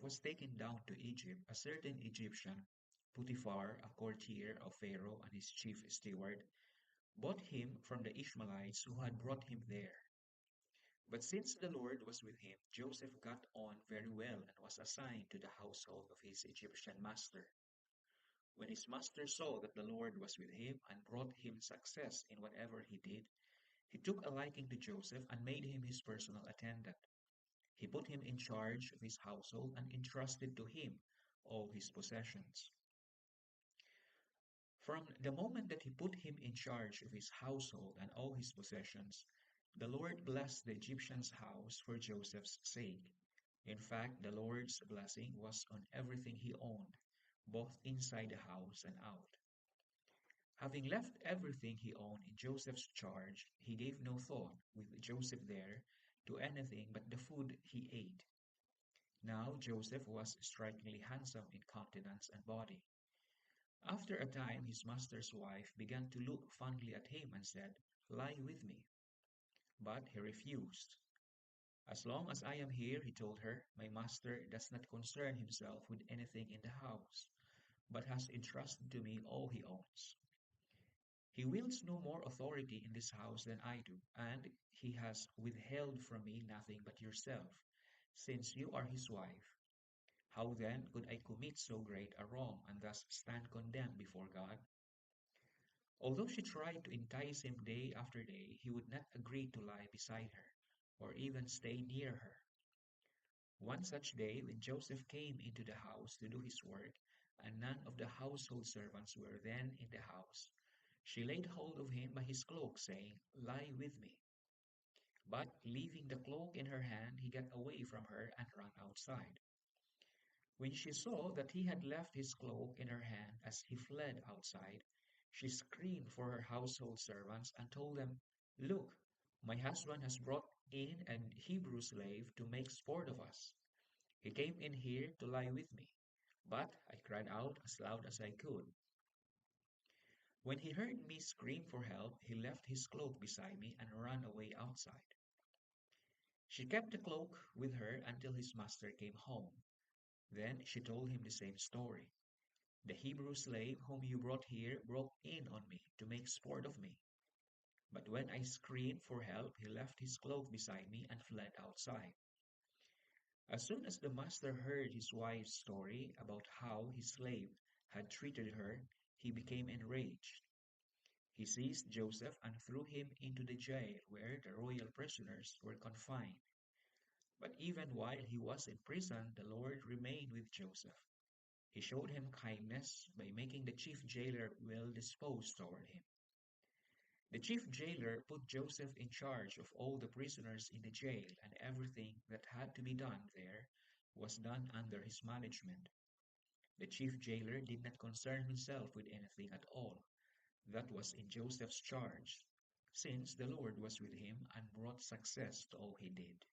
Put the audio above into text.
was taken down to Egypt, a certain Egyptian, Potiphar, a courtier of Pharaoh and his chief steward, bought him from the Ishmaelites who had brought him there. But since the Lord was with him, Joseph got on very well and was assigned to the household of his Egyptian master. When his master saw that the Lord was with him and brought him success in whatever he did, he took a liking to Joseph and made him his personal attendant. He put him in charge of his household and entrusted to him all his possessions. From the moment that he put him in charge of his household and all his possessions, the Lord blessed the Egyptian's house for Joseph's sake. In fact, the Lord's blessing was on everything he owned, both inside the house and out. Having left everything he owned in Joseph's charge, he gave no thought, with Joseph there, to anything but the food he ate. Now Joseph was strikingly handsome in countenance and body. After a time his master's wife began to look fondly at him and said, "Lie with me." But he refused. "As long as I am here," he told her, "my master does not concern himself with anything in the house, but has entrusted to me all he owns. He wields no more authority in this house than I do, and he has withheld from me nothing but yourself, since you are his wife. How then could I commit so great a wrong and thus stand condemned before God?" Although she tried to entice him day after day, he would not agree to lie beside her, or even stay near her. One such day, when Joseph came into the house to do his work, and none of the household servants were then in the house, she laid hold of him by his cloak, saying, "Lie with me." But leaving the cloak in her hand, he got away from her and ran outside. When she saw that he had left his cloak in her hand as he fled outside, she screamed for her household servants and told them, "Look, my husband has brought in an Hebrew slave to make sport of us. He came in here to lie with me." But I cried out as loud as I could. When he heard me scream for help, he left his cloak beside me and ran away outside. She kept the cloak with her until his master came home. Then she told him the same story. "The Hebrew slave whom you brought here broke in on me to make sport of me. But when I screamed for help, he left his cloak beside me and fled outside." As soon as the master heard his wife's story about how his slave had treated her, he became enraged. He seized Joseph and threw him into the jail where the royal prisoners were confined. But even while he was in prison, the Lord remained with Joseph. He showed him kindness by making the chief jailer well disposed toward him. The chief jailer put Joseph in charge of all the prisoners in the jail, and everything that had to be done there was done under his management. The chief jailer did not concern himself with anything at all that was in Joseph's charge, since the Lord was with him and brought success to all he did.